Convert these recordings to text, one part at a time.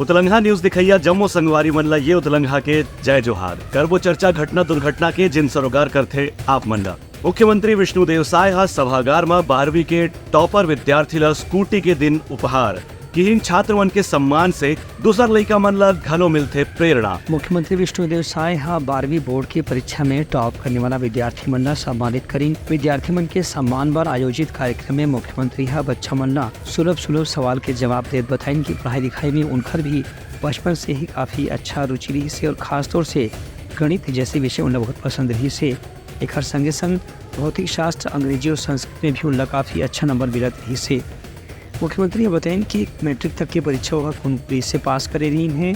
उतलंघा news दिखैया Jammu संगवारी मनला ये उतलंघा के जय जोहार करबो चर्चा घटना दुर्घटना के जिन सरोकार करते आप मनला। मुख्यमंत्री विष्णुदेव साय हा सभागार में 12वीं के टॉपर विद्यार्थी ला स्कूटी के दिन उपहार किहिन छात्र मन के सम्मान से दूसर लड़का मन ला घलो मिलते प्रेरणा। मुख्यमंत्री विष्णुदेव साय हा 12वीं बोर्ड की परीक्षा में टॉप करने वाला विद्यार्थी मन ला सम्मानित करीन। विद्यार्थी मन के सम्मान पर आयोजित कार्यक्रम में मुख्यमंत्री हा बच्चा मन ला सुलभ सवाल के जवाब देत बताइन की पढ़ाई लिखाई में उनकर भी बचपन से ही काफी अच्छा रुचि रही से और खासतौर से गणित जैसे विषय उन्हें बहुत पसंद रही से। एक संगे संग भौतिक शास्त्र, अंग्रेजी और संस्कृत में भी उनका काफी अच्छा नंबर मिलत रही से। मुख्यमंत्री ने बताया कि मैट्रिक तक की परीक्षा उन से पास करे रही हैं।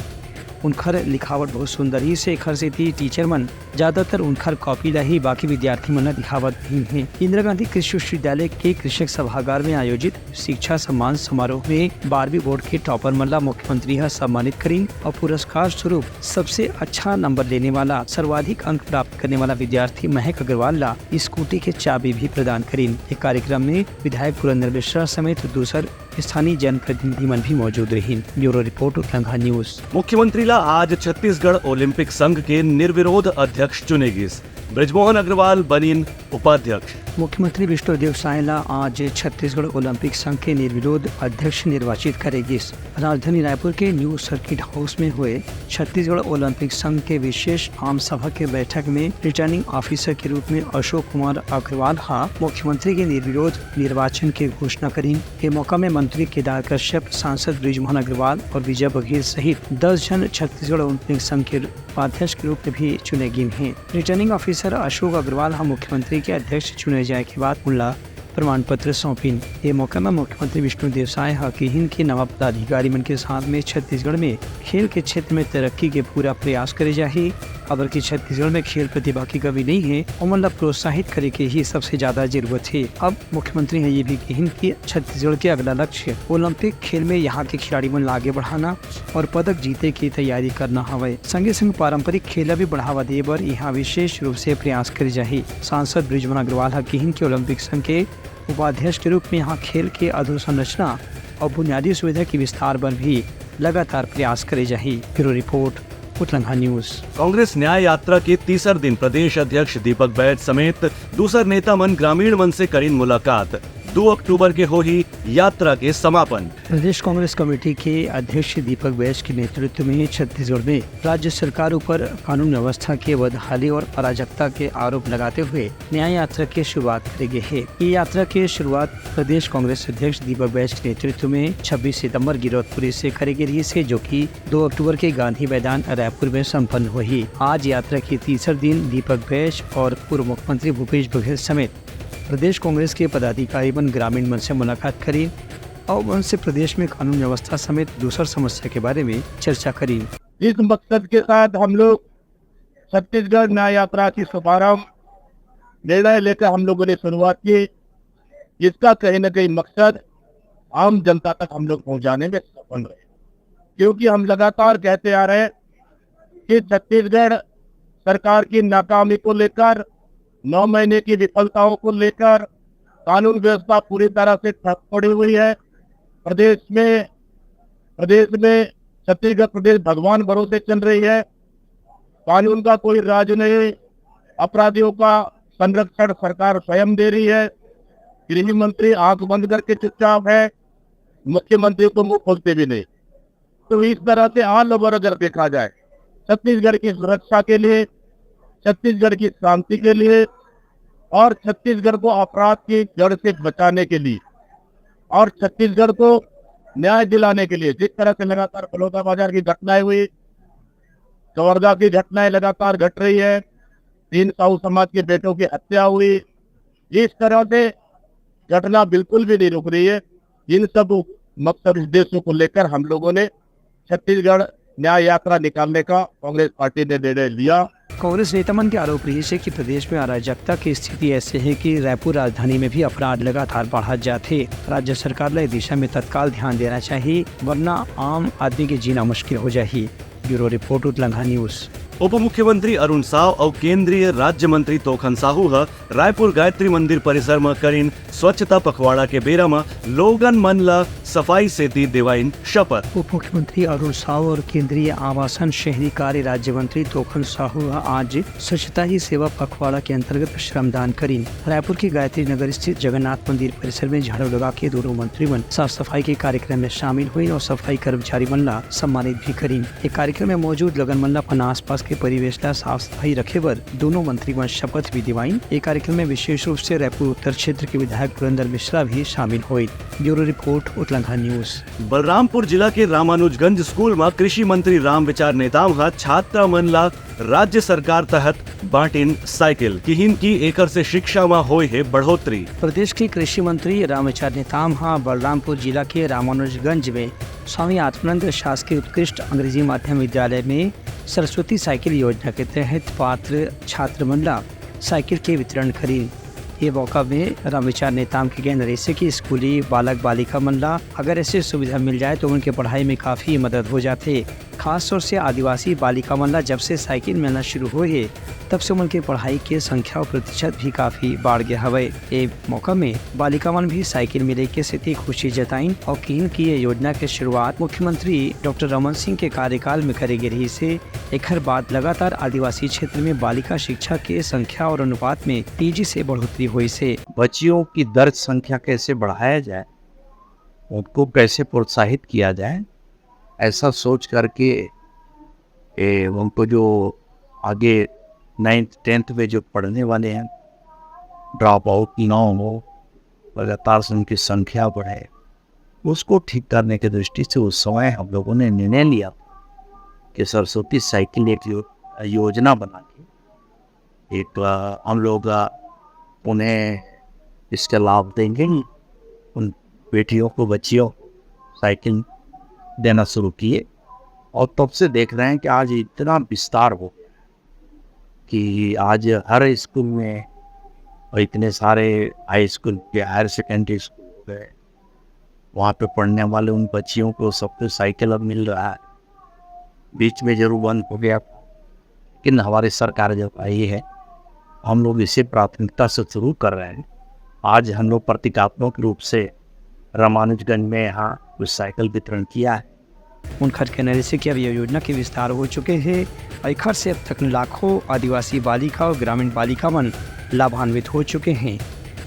उनकर लिखावट बहुत सुंदर ही से एक से टीचर मन ज्यादातर उनकर कॉपी रही, बाकी विद्यार्थी मन लिखावट भी हैं। इंदिरा गांधी कृषि विश्वविद्यालय के कृषक सभागार में आयोजित शिक्षा सम्मान समारोह में 12वीं बोर्ड के टॉपर मन ला मुख्यमंत्री हा सम्मानित करीन और पुरस्कार स्वरूप सबसे अच्छा नंबर लेने वाला, सर्वाधिक अंक प्राप्त करने वाला विद्यार्थी महक अग्रवाल ला स्कूटी के चाबी भी प्रदान करीन। एक कार्यक्रम में विधायक पुरंदर मिश्रा समेत दूसर स्थानीय जनप्रतिनिधि मन भी मौजूद रही। Bureau report Utlangha news. मुख्यमंत्री ला आज छत्तीसगढ़ ओलंपिक संघ के निर्विरोध अध्यक्ष चुनेगी। ब्रिजमोहन अग्रवाल बनीन उपाध्यक्ष। मुख्यमंत्री विष्णुदेव साय ला आज छत्तीसगढ़ ओलंपिक संघ के निर्विरोध अध्यक्ष निर्वाचित करेगी। राजधानी रायपुर के न्यू सर्किट हाउस में हुए छत्तीसगढ़ ओलंपिक संघ के विशेष आम सभा के बैठक में रिटर्निंग ऑफिसर के रूप में अशोक कुमार अग्रवाल हा मुख्यमंत्री के निर्विरोध निर्वाचन की घोषणा करी। के मौका में मंत्री केदार कश्यप, सांसद ब्रिजमोहन अग्रवाल और विजय बघेल सहित 10 जन छत्तीसगढ़ ओलंपिक संघ के उपाध्यक्ष के रूप में भी चुने गए हैं। रिटर्निंग ऑफिसर अशोक अग्रवाल हम मुख्यमंत्री के अध्यक्ष चुने जाए के बाद उनला प्रमाण पत्र सौंपिन। ये मौका में मुख्यमंत्री विष्णुदेव साय हकीहिन के नवा पदाधिकारी मन के साथ में छत्तीसगढ़ में खेल के क्षेत्र में तरक्की के पूरा प्रयास करे जाही। अगर की छत्तीसगढ़ में खेल प्रतिभा की कमी नहीं है और मतलब प्रोत्साहित करे के ही सबसे ज्यादा जरूरत है। अब मुख्यमंत्री ने ये भी कहिन कि छत्तीसगढ़ के अगला लक्ष्य ओलंपिक खेल में यहाँ के खिलाड़ी मन आगे बढ़ाना और पदक जीते की तैयारी करना हवे। संगे संग पारंपरिक खेल भी बढ़ावा दे बर यहाँ विशेष रूप से प्रयास करे जाही। सांसद ब्रिजमोहन अग्रवाल हकीहिन के ओलंपिक संघ के उपाध्यक्ष के रूप में यहाँ खेल के अधोसंरचना और बुनियादी सुविधा के विस्तार पर भी लगातार प्रयास करे जाही। Bureau report Utlangha news. Congress न्याय यात्रा के तीसर दिन प्रदेश अध्यक्ष दीपक बैज समेत दूसर नेता मन ग्रामीण मन से करीन मुलाकात। 2 अक्टूबर के हो ही यात्रा के समापन। प्रदेश कांग्रेस कमेटी के अध्यक्ष दीपक बैज के नेतृत्व में छत्तीसगढ़ में राज्य सरकार ऊपर कानून व्यवस्था के बदहाली और अराजकता के आरोप लगाते हुए न्याय यात्रा की शुरुआत करी गई है। ये यात्रा की शुरुआत प्रदेश कांग्रेस अध्यक्ष दीपक बैज के नेतृत्व में 26 सितम्बर गिरौदपुरी से करी गई है, जो कि 2 अक्टूबर के गांधी मैदान रायपुर में सम्पन्न हुई। आज यात्रा के तीसरे दिन दीपक बैज और पूर्व मुख्यमंत्री भूपेश बघेल समेत प्रदेश कांग्रेस के पदाधिकारी मन ग्रामीण मन से मुलाकात करी और उनसे प्रदेश में कानून व्यवस्था समेत दूसर समस्या के बारे में चर्चा करी। इस मकसद के साथ हम लोग छत्तीसगढ़ न्याय यात्रा की शुभारंभ निर्णय लेकर हम लोगों ने शुरुआत की, जिसका कहीं न कहीं मकसद आम जनता तक हम लोग पहुंचाने में सफल रहे। क्योंकि हम लगातार कहते आ रहे हैं कि छत्तीसगढ़ सरकार की नाकामी को लेकर, 9 महीने की विफलताओं को लेकर कानून व्यवस्था पूरी तरह से ठप पड़ी हुई है। प्रदेश में छत्तीसगढ़ प्रदेश भगवान भरोसे चल रही है। कानून का कोई राज नहीं, अपराधियों का संरक्षण सरकार स्वयं दे रही है। गृह मंत्री आंख बंद करके चुपचाप है, मुख्यमंत्री को मुंह खोलते भी नहीं। तो इस तरह से ऑल ओवर अगर देखा जाए छत्तीसगढ़ की सुरक्षा के लिए, छत्तीसगढ़ की शांति के लिए और छत्तीसगढ़ को अपराध की जड़ से बचाने के लिए और छत्तीसगढ़ को न्याय दिलाने के लिए, जिस तरह से लगातार बलौदाबाजार की घटनाएं हुई, कवर्धा की घटनाएं लगातार घट रही है, 3 साहू समाज के बेटों की हत्या हुई, इस तरह से घटना बिल्कुल भी नहीं रुक रही है। इन सब मकसद उद्देश्यों को लेकर हम लोगों ने छत्तीसगढ़ न्याय यात्रा निकालने का कांग्रेस पार्टी ने निर्णय लिया। कांग्रेस नेता मन के आरोप रही है कि प्रदेश में अराजकता की स्थिति ऐसे है कि रायपुर राजधानी में भी अपराध लगातार बढ़ा जाते। राज्य सरकार ने दिशा में तत्काल ध्यान देना चाहिए, वरना आम आदमी के जीना मुश्किल हो जाए। Bureau report Utlangha news. उप मुख्यमंत्री अरुण साव और केंद्रीय राज्य मंत्री तोखन साहू ह रायपुर गायत्री मंदिर परिसर में करीन स्वच्छता पखवाड़ा के बेरा में लोगन मन ला सफाई से दी दिवाइन शपथ। उप मुख्यमंत्री अरुण साहू और केंद्रीय आवासन शहरी कार्य राज्य मंत्री तोखन साहू आज स्वच्छता ही सेवा पखवाड़ा के अंतर्गत श्रमदान करीन। रायपुर के गायत्री नगर स्थित जगन्नाथ मंदिर परिसर में झाड़ू लगा के दोनों मंत्रीगण साफ सफाई के कार्यक्रम में शामिल हुए और सफाई कर्मचारी मन ला सम्मानित भी करीन। एक कार्यक्रम में मौजूद लगन मन ला अपन आसपास के परिवेश ला साफ सफाई रखे बर दोनों मंत्रीगण शपथ भी दिवाइन। एक कार्यक्रम में विशेष रूप से रायपुर उत्तर क्षेत्र के विधायक पुरंदर मिश्रा भी शामिल हुए। Bureau report Uttalangha news. Balrampur जिला के रामानुजगंज स्कूल में कृषि मंत्री राम विचार नेताम छात्रा मन ला राज्य सरकार तहत बांटिन साइकिल किहिन की एकर से शिक्षा में होए है बढ़ोतरी। प्रदेश के कृषि मंत्री रामविचार नेताम बलरामपुर जिला के रामानुजगंज में स्वामी आत्मानंद शासकीय उत्कृष्ट अंग्रेजी माध्यम विद्यालय में सरस्वती साइकिल योजना के तहत पात्र छात्र मन ला साइकिल के वितरण करी। ये मौका में रामविचार नेताम के कहना रहे कि स्कूली बालक बालिका मन ला अगर ऐसे सुविधा मिल जाए तो उनके पढ़ाई में काफ़ी मदद हो जाते। खास तौर से आदिवासी बालिका मन ला जब से साइकिल मिलना शुरू हुए तब से उनके पढ़ाई के संख्या और प्रतिशत भी काफ़ी बढ़ गया हवे। ये मौका में बालिका मन भी साइकिल मिले के स्थिति खुशी जताइन और कहन की ये योजना के शुरुआत मुख्यमंत्री डॉक्टर रमन सिंह के कार्यकाल में करेगी रही से एक बाद लगातार आदिवासी क्षेत्र में बालिका शिक्षा के संख्या और अनुपात में तेजी से बढ़ोतरी हुई से बच्चियों की दर्ज संख्या कैसे बढ़ाया जाए, उनको कैसे प्रोत्साहित किया जाए, ऐसा सोच करके उनको जो आगे 9th 10th में जो पढ़ने वाले हैं ड्रॉप आउट ना हो, लगातार से उनकी संख्या बढ़े, उसको ठीक करने की दृष्टि से उस समय हम लोगों ने निर्णय लिया कि सरस्वती साइकिल एक योजना बना के एक हम लोग उन्हें इसका लाभ देंगे। उन बेटियों को बच्चियों साइकिल देना शुरू किए और तब से देख रहे हैं कि आज इतना विस्तार हो कि आज हर स्कूल में और इतने सारे हाई स्कूल के हायर सेकेंडरी स्कूल हो गए, वहाँ पे पढ़ने वाले उन बच्चियों को सबको साइकिल अब मिल रहा है। बीच में जरूर बंद हो गया, लेकिन हमारी सरकार जब आई है हम लोग इसे प्राथमिकता से शुरू कर रहे हैं। आज हम लोग प्रतीकात्मक रूप से रामानुजगंज में यहाँ कुछ साइकिल वितरण किया है। उनका कहना से कि अब यह योजना के विस्तार हो चुके हैं और इखर से अब तक लाखों आदिवासी बालिका और ग्रामीण बालिका मन लाभान्वित हो चुके हैं।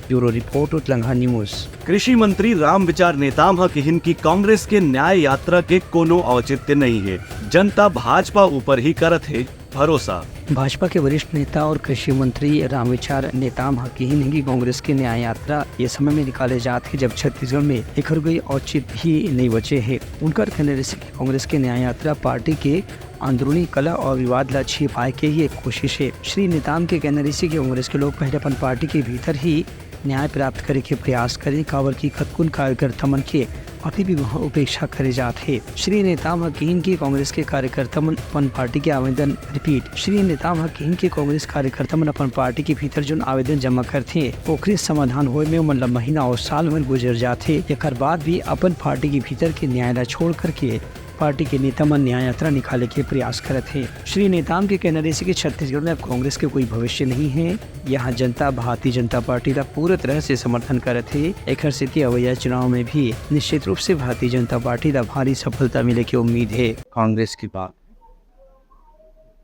Bureau report Uttalangha news. कृषि मंत्री राम विचार नेताम किहिन की कांग्रेस के न्याय यात्रा के कोनो औचित्य नहीं है, जनता भाजपा ऊपर ही करत है भरोसा। भाजपा के वरिष्ठ नेता और कृषि मंत्री रामविचार नेताम कहन की कांग्रेस की न्याय यात्रा ये समय में निकाले जाते जब छत्तीसगढ़ में एक कोई औचित्य ही नहीं बचे है। उनका कहने से कांग्रेस की न्याय यात्रा पार्टी के अंदरूनी कला और विवाद ला छिपाए के ही एक कोशिश है। श्री नेताम के कहने से कि कांग्रेस के लोग पहले अपन पार्टी के भीतर ही न्याय प्राप्त करे के प्रयास करें, कावर की खतकुन कार्यकर्ता मन के अति भी उपेक्षा करे जाते। श्री नेताम कहन की कांग्रेस के कार्यकर्ता मन अपन पार्टी के आवेदन रिपीट श्री नेताम कहन के कांग्रेस कार्यकर्ता मन अपन पार्टी के भीतर जो आवेदन जमा करते ओकरे समाधान होए में मतलब महीना और साल में गुजर जाते। एक बाद भी अपन पार्टी के भीतर के न्याय छोड़ करके पार्टी के नेता मन न्याय यात्रा निकाले के प्रयास करते हैं। श्री नेताम के कहने से कि छत्तीसगढ़ में अब कांग्रेस के कोई भविष्य नहीं है। यहाँ जनता भारतीय जनता पार्टी का पूरी तरह से समर्थन करते है। एक स्थिति अवैया चुनाव में भी निश्चित रूप से भारतीय जनता पार्टी का भारी सफलता मिले की उम्मीद है। कांग्रेस की बात,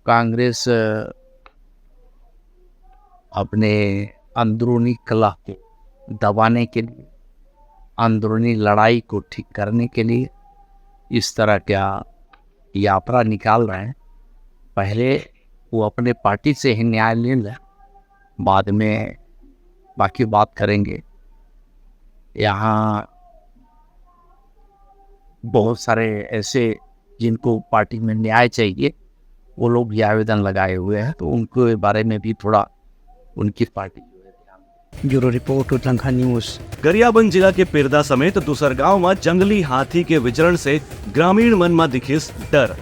कांग्रेस अपने अंदरूनी कला को दबाने के लिए, अंदरूनी लड़ाई को ठीक करने के लिए इस तरह क्या यात्रा निकाल रहे हैं। पहले वो अपने पार्टी से ही न्याय ले लें, बाद में बाकी बात करेंगे। यहाँ बहुत सारे ऐसे जिनको पार्टी में न्याय चाहिए वो लोग भी आवेदन लगाए हुए हैं, तो उनके बारे में भी थोड़ा उनकी party bureau report Uttalangha news. Gariaband जिला के पिरदा समेत दूसर गांव में जंगली हाथी के विचरण से ग्रामीण मन में दिखिस डर।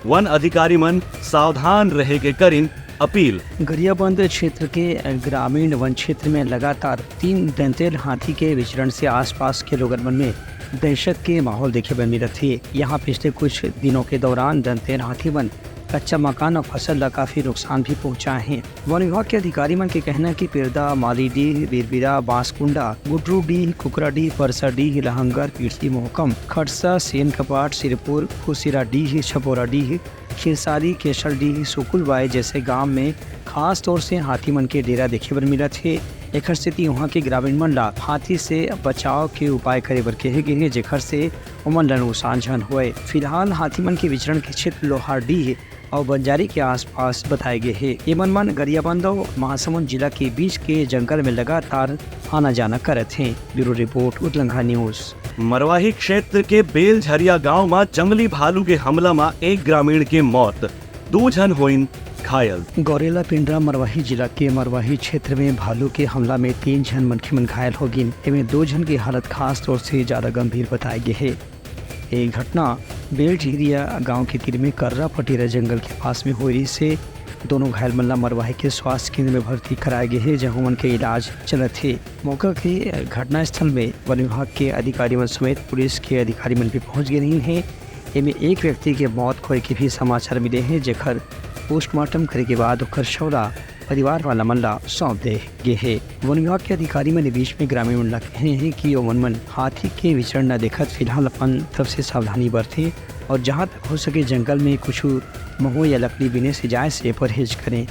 वन अधिकारी मन सावधान रहे के करिन अपील। गरियाबंद क्षेत्र के ग्रामीण वन क्षेत्र में लगातार 3 दंतेल हाथी के विचरण से आसपास के लोगों मन में दहशत के माहौल देखे बन मिलत है। यहाँ पिछले कुछ दिनों के दौरान दंतेल हाथी मन कच्चा मकान और फसल ला काफी नुकसान भी पहुंचा है। वन विभाग के अधिकारी मन के कहना कि पिरदा, मालीडीह, बीरबिरा, बांसकुंडा, गुडरूडीह, कुकराडीह, परसाडीह, लहंगर, पीरसी मोहकम, खड़सा, सेन कपाट, सिरपुर, फुसिराडीह, छपोराडीह, खिरसारी, केसरडीह, सुकुलबाई जैसे गांव में खास तौर से हाथी मन के डेरा देखे बर मिलत है। एकर स्थिति वहाँ के ग्रामीण मन ला हाथी से बचाव के उपाय करे बर कहे गए हैं, जेकर से उमन ला नुकसान झन हुए। फिलहाल हाथी मन के विचरण के क्षेत्र लोहारडीह और बंजारी के आसपास बताए गए हैं। ये मन गरियाबंद और महासमुंद जिला के बीच के जंगल में लगातार आना जाना करत हैं। Bureau report Utlangha news. Marwahi क्षेत्र के बेलझरिया गांव में जंगली भालू के हमला में एक ग्रामीण के मौत, 2 जन होइन घायल। गौरेला पिंडरा मरवाही जिला के मरवाही क्षेत्र में भालू के हमला में 3 जन मनखे मन घायल हो गिन। इनमें 2 जन की हालत खास तौर से ज्यादा गंभीर बताई गई है। ये घटना बेलझरिया गांव के तीर में कर्रा पटेरा जंगल के पास में हुई से दोनों घायल मल्ला मरवाही के स्वास्थ्य केंद्र में भर्ती कराए गए हैं, जहां उनके इलाज चलत थे। मौका के घटना स्थल में वन विभाग के अधिकारी मन समेत पुलिस के अधिकारी मन भी पहुंच गए हैं। इनमें एक व्यक्ति के मौत होए के भी समाचार मिले हैं, जेकर पोस्टमार्टम करे के बाद ओकर शवला परिवार वाला मन सौंप दे गए है। वन विभाग के अधिकारी मन बीच में ग्रामीण मन कहे हैं कि वो मन हाथी के विचरण न देखत फिलहाल अपन तरफ से सावधानी बरतें और जहाँ तक हो सके जंगल में कुछ महो या लकड़ी बिने से जाए से परहेज करें।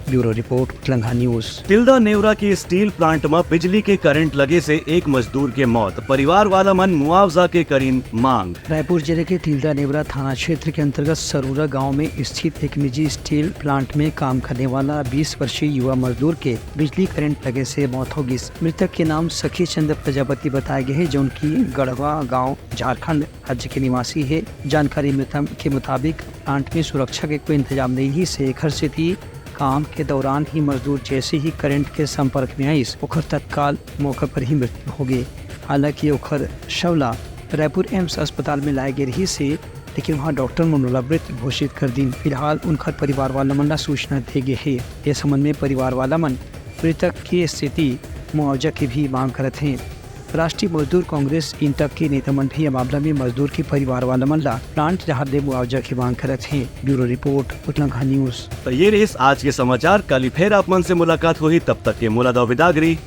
Bureau report Utlangha news. Tilda Newra के स्टील प्लांट में बिजली के करंट लगे से एक मजदूर के मौत, परिवार वाला मन मुआवजा के करीन मांग। रायपुर जिले के तिल्दा नेवरा थाना क्षेत्र के अंतर्गत सरूरा गांव में स्थित एक निजी स्टील प्लांट में काम करने वाला 20 वर्षीय युवा मजदूर के बिजली करंट लगे से मौत हो गई। मृतक के नाम सखी चंद्र प्रजापति बताए गए हैं, जो उनकी गढ़वा गाँव झारखंड राज्य के निवासी है। जानकारी के मुताबिक प्लांट में सुरक्षा के कोई इंतजाम नहीं से घर से थी। काम के दौरान ही मजदूर जैसे ही करंट के संपर्क में आई ओखर तत्काल मौके पर ही मृत्यु हो गई। हालांकि ओखर शवला रायपुर एम्स अस्पताल में लाए गए रही से, लेकिन वहाँ डॉक्टर मनोला मृत घोषित कर दी। फिलहाल उनका परिवार वाला मन सूचना दे गए है। इस संबंध में परिवार वाला मन मृतक की स्थिति मुआवजा की भी मांग करते हैं। राष्ट्रीय मजदूर कांग्रेस इंटक के नेता मंडलीय मामला में मजदूर के परिवार वाला मल्ला प्लांट जहां दे मुआवजा की मांग करते हैं। Bureau report Utlangha news. तो ये रही आज के समाचार। कल फिर आप मन से मुलाकात हुई, तब तक के मुलादा विदागरी।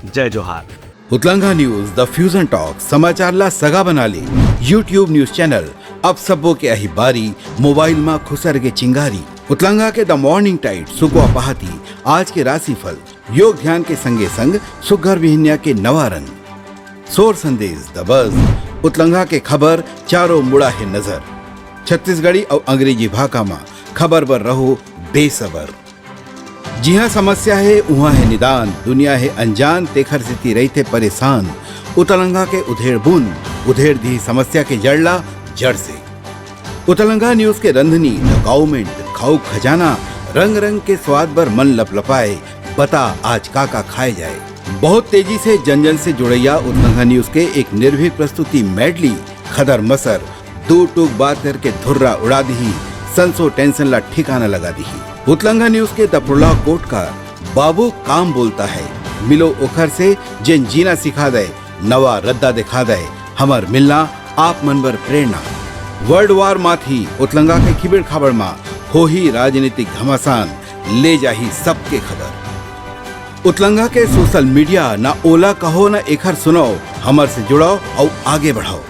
जय जोहार। उतलंघा न्यूज द फ्यूजन टॉक समाचार ला सगा बना ली। यूट्यूब न्यूज चैनल अब सबो के अही बारी मोबाइल में खुसर के चिंगारी। उतलंघा के द मॉर्निंग टाइट सुगवा पहाती आज के राशिफल योग ध्यान के संगे संग सुघर विहिन्या के नवारन सोर संदेश द बज उतलंघा के खबर चारों मुड़ा है नजर। छत्तीसगढ़ी और अंग्रेजी भाषा में खबर बर रहो बेसबर। जी हाँ, समस्या है वहाँ है निदान, दुनिया है अनजान तेखर स्थिति रही थे परेशान। उतलंघा के उधेड़ बुन उधेड़ दी समस्या के जड़ला जड़ से। उतलंघा न्यूज के रंधनी द गवर्नमेंट खाऊ खजाना रंग रंग के स्वाद बर मन लपलपाए। बता आज का खाए जाए। बहुत तेजी से जन जन से जुड़ैया उतलंघा न्यूज के एक निर्भीक प्रस्तुति मेडली खदर मसर दो टूक बात करके धुर्रा उड़ा दी, संसो टेंशन ला ठिकाना लगा दी। उतलंघा न्यूज के तपुला कोट का बाबू काम बोलता है, मिलो उखर से जिन जीना सिखा दे, नवा रद्दा दिखा दे, हमार मिलना आप मन बर प्रेरणा। वर्ल्ड वार माथी उतलंघा के खिबड़ खाबड़ मा हो ही राजनीतिक घमासान ले जाही सबके खबर। उतलंघा के सोशल मीडिया ना ओला कहो ना एखर सुनाओ, हमर से जुड़ाओ और आगे बढ़ाओ।